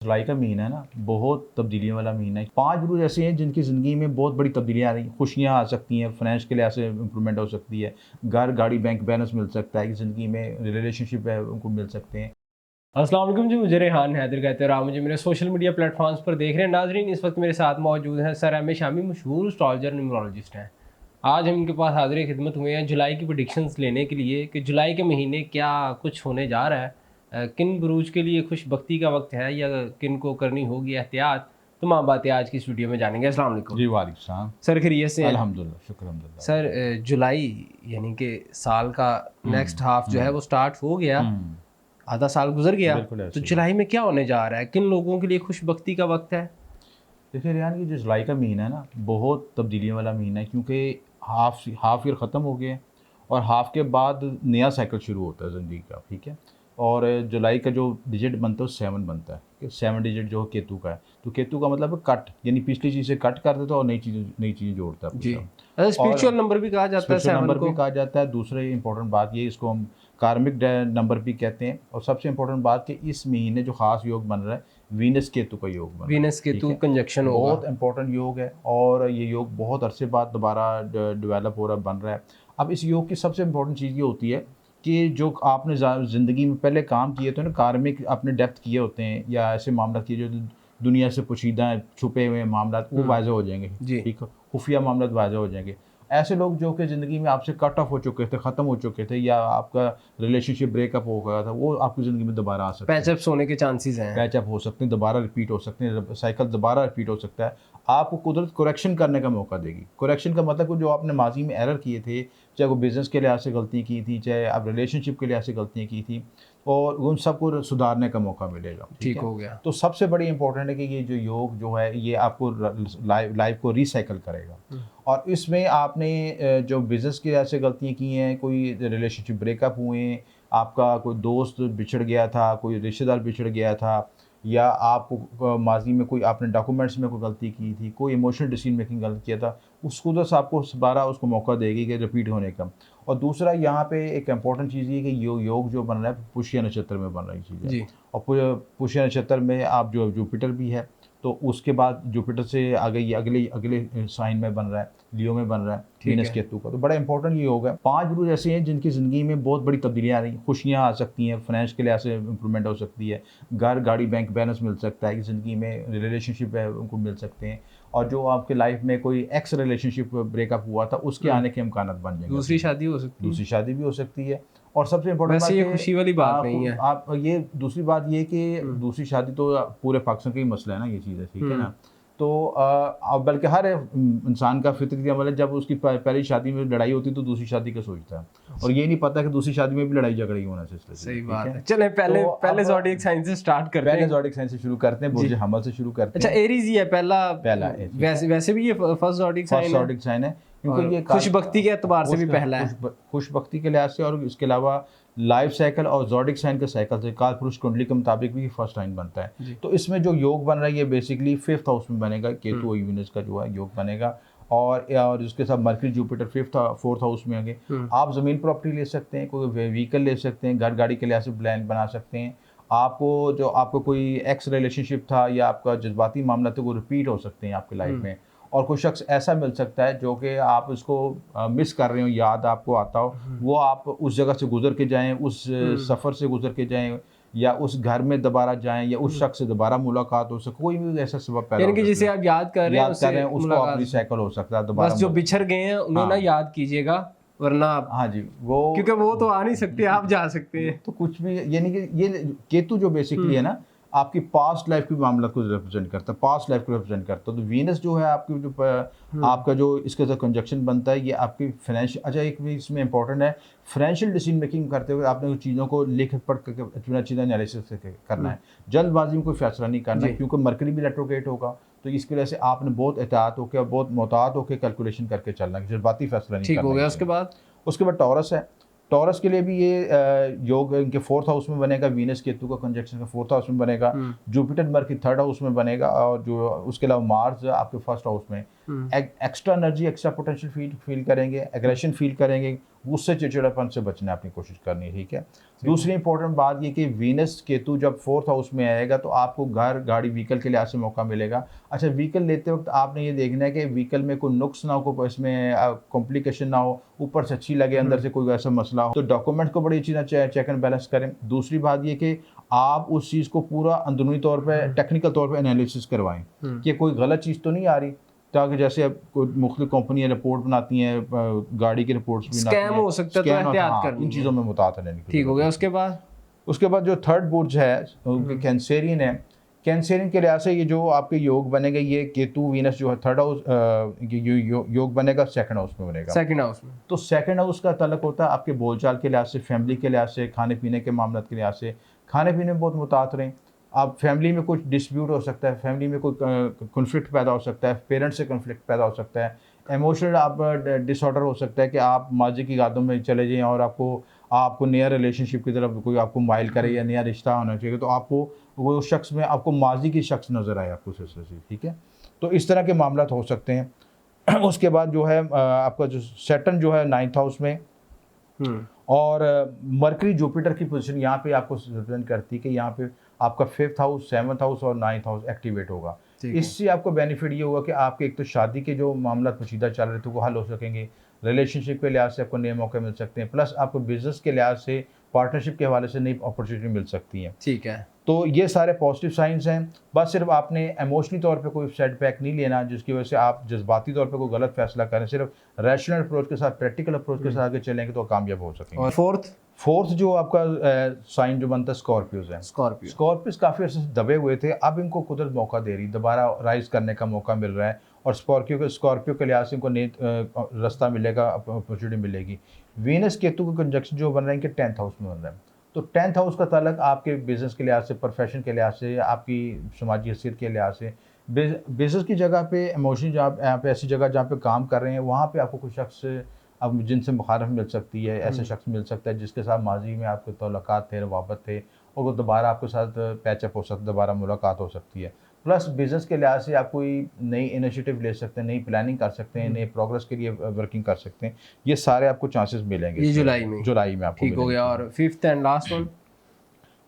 जुलाई का महीना है ना, बहुत तब्दीलियों वाला महीना है। 5 बुरुज ऐसे हैं जिनकी ज़िंदगी में बहुत बड़ी तब्दीलियाँ आ रही हैं। खुशियाँ आ सकती हैं, फाइनेंस के लिहाज से इंप्रूवमेंट हो सकती है, घर, गाड़ी, बैंक बैलेंस मिल सकता है, ज़िंदगी में रिलेशनशिप है उनको मिल सकते हैं। अस्सलाम वालेकुम जी, मुझे रेहान हैदर कहते हैं और आप मुझे मेरे सोशल मीडिया प्लेटफॉर्म्स पर देख रहे हैं। नाजरीन, इस वक्त मेरे साथ मौजूद हैं सर एम ए शामी, मशहूर एस्ट्रोलॉजर न्यूमरोलॉजिस्ट हैं। आज हम इनके पास हाजिर खिदमत हुए हैं जुलाई की प्रेडिक्शंस लेने के लिए कि जुलाई के महीने क्या कुछ होने जा रहा है, किन बुरूज के लिए खुश बख्ती का वक्त है या किन को करनी होगी एहतियात। तमाम बातें आज की स्टूडियो में जानेंगे। अस्सलाम वालेकुम जी वालेकुम सलाम। सर, खैरियत से हैं? अल्हम्दुलिल्लाह, शुक्र अल्हम्दुलिल्लाह। सर, जुलाई यानी कि साल का नेक्स्ट हाफ जो है वो स्टार्ट हो गया, हम्म, आधा साल गुजर गया। बिल्कुल तो ऐसे ही। जुलाई में क्या होने जा रहा है, किन लोगों के लिए खुशबख्ती का वक्त है? देखिए रियान, की जो जुलाई का महीना है ना, बहुत तब्दीलियों वाला महीना है, क्योंकि हाफ ईयर ख़त्म हो गया है और हाफ के बाद नया साइकिल शुरू होता है ज़िंदगी का। ठीक है। और जुलाई का जो डिजिट बनता है वो 7 बनता है कि 7 डिजिट जो केतु का है। तो केतु का मतलब है कट, यानी पिछली चीज़ें कट कर देता है और नई चीज़ें जोड़ता है जी, पूरा। स्पिरिचुअल नंबर भी कहा जाता है स्पेशल सेवन नंबर को। भी कहा जाता है। दूसरे इंपॉर्टेंट बात ये, इसको हम कार्मिक नंबर भी कहते हैं। और सबसे इंपॉर्टेंट बात कि इस महीने जो खास योग बन रहा है, वीनस केतु का योग बन रहा है। वीनस ठीक केतु है। कंजक्शन होगा। बहुत इंपॉर्टेंट योग है और ये योग बहुत अरसे बाद दोबारा डेवलप हो रहा बन रहा है। अब इस योग की सबसे इंपॉर्टेंट चीज़ ये होती है कि जो आपने ज़िंदगी में पहले काम किए थे ना, कार्मिक अपने डेप्थ किए होते हैं या ऐसे मामला किए जो दुनिया से पोशीदा हैं, छुपे हुए मामला, वो वाज़ेह हो जाएंगे। जी। ठीक है। खुफिया मामला वाज़ेह हो जाएंगे। ऐसे लोग जो कि ज़िंदगी में आपसे कट ऑफ हो चुके थे, ख़त्म हो चुके थे, या आपका रिलेशनशिप ब्रेकअप हो गया था, वो आपकी ज़िंदगी में दोबारा आ सकते हैं। पैचअप्स होने के चांसेस हैं। पैचअप हो सकते हैं, दोबारा रिपीट हो सकते हैं, साइकिल दोबारा रिपीट हो सकता है। आपको कुदरत करेक्शन करने का मौका देगी। करेक्शन का मतलब कि जो आपने माजी में एरर किए थे, चाहे वो बिज़नेस के लिहाज से गलती की थी, चाहे आप रिलेशनशिप के लिहाज से गलतियाँ की थी, और उन सबको सुधारने का मौका मिलेगा। ठीक है। हो गया। तो सबसे बड़ी इंपॉर्टेंट है कि ये जो योग जो है ये आपको लाइफ को रिसाइकिल करेगा। और इसमें आपने जो बिज़नेस के लिहाज से गलतियाँ की हैं, कोई रिलेशनशिप ब्रेकअप हुए हैं, आपका कोई दोस्त बिछड़ गया था, कोई रिश्तेदार बिछड़ गया था, या आपको माजी में कोई आपने डॉक्यूमेंट्स में कोई गलती की थी, कोई इमोशनल डिसीजन मेकिंग गलत किया था, उस कुदरत आपको दोबारा उसको मौका देगी कि रिपीट होने का। और दूसरा यहाँ पे एक इम्पॉर्टेंट चीज़ ये कि योग जो बन रहा है पुष्य नक्षत्र में बन रही चीज़ है। जी। और पुष्य नक्षत्र में आप जो जुपिटर भी है, तो उसके बाद जुपिटर से आगे ये अगले अगले साइन में बन रहा है, लियो में बन रहा है वीनस केतु का। तो बड़ा इंपॉर्टेंट ये योग है। 5 बुरुज ऐसे हैं जिनकी ज़िंदगी में बहुत बड़ी तब्दीलियाँ आ रही हैं, खुशियाँ आ सकती हैं, फाइनेंस के लिहाज से इंप्रूवमेंट हो सकती है, घर, गाड़ी, बैंक बैलेंस मिल सकता है, ज़िंदगी में रिलेशनशिप है उनको मिल सकते हैं। और जो आपके लाइफ में कोई एक्स रिलेशनशिप ब्रेकअप हुआ था, उसके आने के इम्कानात बन जाएंगे। दूसरी शादी हो सकती है। दूसरी शादी भी हो सकती है। और सबसे इम्पोर्टेंट बात वैसे ये ये खुशी वाली बात नहीं है। आप ये दूसरी बात ये कि दूसरी शादी तो पूरे पाकिस्तान का ही मसला है ना, ये चीज़ है। ठीक है ना। तो अब बल्कि हर इंसान का फितरी अमल है, जब उसकी पहली शादी में लड़ाई होती है तो दूसरी शादी का सोचता है, और ये नहीं पता कि दूसरी शादी में भी लड़ाई झगड़े होना चाहिए। सही बात है। चले पहले ज़ोडिएक साइन से स्टार्ट करते हैं। पहले ज़ोडिएक साइन से शुरू करते हैं, बुर्ज हमल से शुरू करते हैं। अच्छा, एरीज ही है पहला। वैसे भी ये फर्स्ट ज़ोडिएक साइन है, क्योंकि ये खुशबख्ती के एतबार से भी पहला है। खुशबख्ती के लिहाज से, और इसके अलावा लाइफ साइकिल और ज़ोडिएक साइन के साइकिल से कालपुरुष कुंडली के मुताबिक भी फर्स्ट साइन बनता है। तो इसमें जो योग बन रहा है ये बेसिकली 5th हाउस में बनेगा, केतु और यूनिस का जो है योग बनेगा। और उसके साथ मरकरी जुपिटर 4th हाउस में आगे। आप ज़मीन प्रॉपर्टी ले सकते हैं, कोई व्हीकल ले सकते हैं, घर गाड़ी के लिहाज से प्लान बना सकते हैं। आपको कोई एक्स रिलेशनशिप था या आपका जज्बाती मामला था, वो रिपीट हो सकते हैं आपकी लाइफ में। और कोई शख्स ऐसा मिल सकता है जो कि आप उसको मिस कर रहे हो, याद आपको आता हो, वो आप उस जगह से गुजर के जाएं, उस सफ़र से गुजर के जाएं, या उस घर में दोबारा जाएं, या उस शख्स से दोबारा मुलाकात हो सके, कोई भी ऐसा सबब पैदा हो सकता है। जिसे आप याद कर रहे हैं उसको आप रिसाइकिल हो सकता है दोबारा। बस जो बिछड़ गए हैं उन्हें ना याद कीजिएगा, वरना हाँ जी, वो क्योंकि वो तो आ नहीं सकते, आप जा सकते हैं। तो कुछ भी, यानी कि ये केतु जो बेसिकली है ना, आपकी पास्ट लाइफ की मामला को रिप्रेजेंट करता है, पास्ट लाइफ को रिप्रेजेंट करता है। तो वीनस जो है आपकी जो आपका जो इसके साथ कंजक्शन बनता है, ये आपकी फाइनेंशियल, अच्छा एक भी इसमें इंपॉर्टेंट है, फाइनेंशियल डिसीजन मेकिंग करते हुए आपने उन चीज़ों को लिख पढ़ करके अच्छी एनालिसिस करना है। जल्दबाजी में कोई फैसला नहीं करना है, क्योंकि मरकरी भी रेट्रोग्रेड होगा। तो इसकी वजह से आपने बहुत एहतियात होकर, बहुत मोहतात होकर कैलकुलेशन करके चलना है, जज्बाती फैसला नहीं करना। ठीक हो गया। उसके बाद टॉरस है। टॉरस के लिए भी ये योग इनके 4th हाउस में बनेगा, वीनस केतु का कंजक्शन का 4th हाउस में बनेगा, जुपिटर मरकरी 3rd हाउस में बनेगा, और जो उसके अलावा मार्स आपके 1st हाउस में। Extra energy, extra potential feel करेंगे, एग्रेशन फील करेंगे, उससे चिड़चिड़ापन से बचना अपनी कोशिश करनी है, ठीक है। दूसरी इंपॉर्टेंट बात ये कि वीनस केतु जब 4th हाउस में आएगा तो आपको घर, गाड़ी, व्हीकल के लिहाज से मौका मिलेगा। अच्छा, व्हीकल लेते वक्त आपने ये देखना है कि व्हीकल में कोई नुक्स ना हो, कोई इसमें कॉम्प्लिकेशन ना हो, ऊपर से अच्छी लगे, अंदर से कोई ऐसा मसला हो, तो डॉक्यूमेंट को बड़ी अच्छी तरह चेक एंड बैलेंस करें। दूसरी बात ये कि आप उस चीज़ को पूरा अंदरूनी तौर पर, टेक्निकल तौर पर एनालिसिस करवाएं कि कोई गलत चीज़ तो नहीं आ रही, ताकि जैसे अब कोई मुख्तलिफ कंपनियां रिपोर्ट बनाती हैं, गाड़ी की रिपोर्ट्स भी स्कैम हो सकता है, तो एहतियात करनी इन चीज़ों में मुताबिक रहने की। ठीक हो गया। उसके बाद जो थर्ड बुर्ज है कैंसेरियन है, कैंसेरियन के लिहाज से ये जो आपके योग बनेगा, ये केतु वीनस जो है थर्ड हाउस योग बनेगा सेकंड हाउस में बनेगा। सेकंड हाउस में तो सेकंड हाउस का तल्लुक होता है आपके बोलचाल के लिहाज से, फैमिली के लिहाज से, खाने पीने के मामलों के लिहाज से। खाने पीने में बहुत मुतात रहें। आप फैमिली में कुछ डिस्प्यूट हो सकता है, फैमिली में कोई कॉन्फ्लिक्ट पैदा हो सकता है, पेरेंट्स से कॉन्फ्लिक्ट पैदा हो सकता है, इमोशनल आप डिसऑर्डर हो सकता है कि आप माजी की यादों में चले जाएं और आपको नया रिलेशनशिप की तरफ कोई आपको माइल करे या नया रिश्ता होना चाहिए, तो आपको वो शख्स में आपको माजी की शख्स नज़र आए आपको सिलसिले से, ठीक है। तो इस तरह के मामला हो सकते हैं। उसके बाद जो है आपका जो सैटर्न जो है 9th हाउस में, और मरकरी जुपिटर की पोजीशन यहाँ पे आपको रिप्रेजेंट करती है कि यहाँ पे आपका 5th हाउस, 7th हाउस और 9th हाउस एक्टिवेट होगा। इससे आपको बेनिफिट ये होगा कि आपके एक तो शादी के जो मामला पेचीदा चल रहे थे वो हल हो सकेंगे, रिलेशनशिप के लिहाज से आपको नए मौके मिल सकते हैं, प्लस आपको बिजनेस के लिहाज से, पार्टनरशिप के हवाले से नई अपॉर्चुनिटी मिल सकती हैं, ठीक है। तो ये सारे पॉजिटिव साइंस हैं। बस सिर्फ आपने इमोशनली तौर पे कोई सेटबैक नहीं लेना जिसकी वजह से आप जज्बाती तौर पे कोई गलत फैसला करें। सिर्फ रैशनल अप्रोच के साथ, प्रैक्टिकल अप्रोच के साथ आगे चलेंगे तो कामयाब हो सकेंगे। और फोर्थ जो आपका साइन जो बनता है स्कॉर्पियोज है। स्कॉर्पियोज काफ़ी अर्से से दबे हुए थे, अब इनको कुदरत मौका दे रही, दोबारा राइज करने का मौका मिल रहा है, और स्कॉर्पियो के लिहाज से इनको नई रास्ता मिलेगा, अपॉर्चुनिटी मिलेगी। वीनस केतु का कंजक्शन जो बन रहा है इनके 10th हाउस में बन रहा है, तो 10th हाउस का ताल्लुक आपके बिज़नेस के लिहाज से, प्रोफेशन के लिहाज से, आपकी समाजी हैसियत के लिहाज से, बिज़नेस की जगह पे, इमोशनल यहाँ पे ऐसी जगह जहाँ पे काम कर रहे हैं वहाँ पे आपको कुछ शख्स अब जिनसे मुखारफ मिल सकती है, ऐसे शख्स मिल सकता है जिसके साथ माजी में आपके तल्लुकात थे, रवाबत थे, और वो दोबारा आपके साथ पैचअप हो सकता है, दोबारा मुलाकात हो सकती है। प्लस बिज़नेस के लिहाज से आप कोई नई इनिशिएटिव ले सकते हैं, नई प्लानिंग कर सकते हैं, नए प्रोग्रेस के लिए वर्किंग कर सकते हैं। ये सारे आपको चांसेस मिलेंगे ये जुलाई में आपको। ठीक हो गया। और 5th and last one,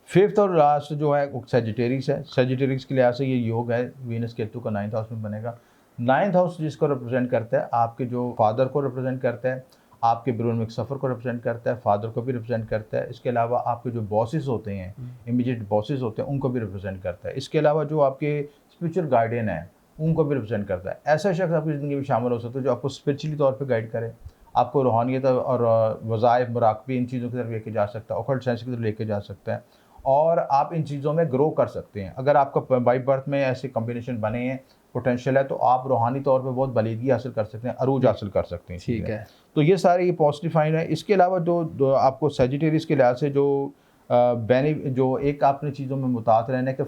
5th और लास्ट जो है वो सेजिटेरियस है। सेजिटेरियस के लिहाज से ये योग है, वीनस केतु का 9th हाउस में बनेगा। 9th हाउस जिसको रिप्रेजेंट करता है, आपके जो फादर को रिप्रेजेंट करता है, आपके बिरूनिक सफ़र को रिप्रेजेंट करता है, फादर को भी रिप्रेजेंट करता है। इसके अलावा आपके जो बॉसेस होते हैं, इमीडिएट बॉसेस होते हैं, उनको भी रिप्रेजेंट करता है। इसके अलावा जो आपके स्पिरिचुअल गार्डियन है उनको भी रिप्रेजेंट करता है। ऐसा शख्स आपकी ज़िंदगी में शामिल हो सकता है जो आपको स्पिरिचुअली तौर पर गाइड करे, आपको रूहानियत और वज़ाइफ, मुराक़बे, इन चीज़ों की तरफ लेके जा सकता है, ऑकल्ट साइंस की तरफ लेके जा सकता है, और आप इन चीज़ों में ग्रो कर सकते हैं। अगर आपका बाई बर्थ में ऐसे कॉम्बिनेशन बने हैं, पोटेंशियल है, तो आप रूहानी तौर पे बहुत बलीगी हासिल कर सकते हैं, अरूज हासिल कर सकते हैं। ठीक है, तो ये सारे ये पॉजिटिव फाइन है। इसके अलावा जो आपको सेजिटेरियस के लिहाज से जो एक आपने चीज़ों में मुतात रहना है कि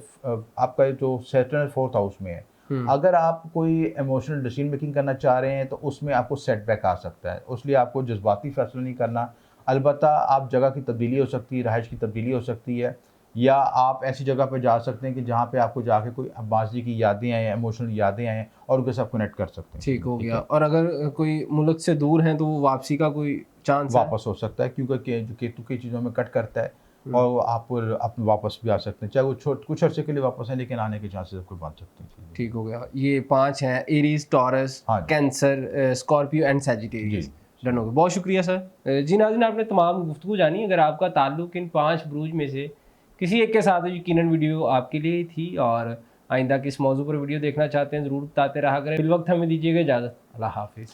आपका जो सैटर्न 4th हाउस में है, अगर आप कोई इमोशनल डिसीजन मेकिंग करना चाह रहे हैं तो उसमें आपको सेटबैक आ सकता है, इसलिए आपको जज्बाती फैसला नहीं करना। अलबत्ता आप जगह की तब्दीली हो सकती है, रहाइश की तब्दीली हो सकती है, या आप ऐसी जगह पर जा सकते हैं कि जहाँ पे आपको जाके कोई माजी की यादें आएँ, इमोशनल यादें आएँ, और उनके साथ कनेक्ट कर सकते हैं। ठीक हो गया। और अगर कोई मुल्क से दूर हैं तो वापसी का कोई चांस वापस हो सकता है, क्योंकि जो केतु की चीज़ों में कट करता है, और आप वापस भी आ सकते हैं, चाहे वो कुछ अर्से के लिए वापस हैं, लेकिन आने के चांसेस आपको बन सकते हैं। ठीक हो गया। ये 5 हैं, Aries, taurus, cancer, Scorpio and Sagittarius. Done हो गया, बहुत शुक्रिया सर। जी नाज़रीन, आपने तमाम गुफ्तगू जानी। अगर आपका ताल्लुक इन 5 बुरूज में से किसी एक के साथ यकीनन वीडियो आपके लिए ही थी, और आइंदा किस मौजू पर वीडियो देखना चाहते हैं ज़रूर बताते रहा करें। फिल वक्त हमें दीजिएगा इजाज़त। अल्लाह हाफिज़।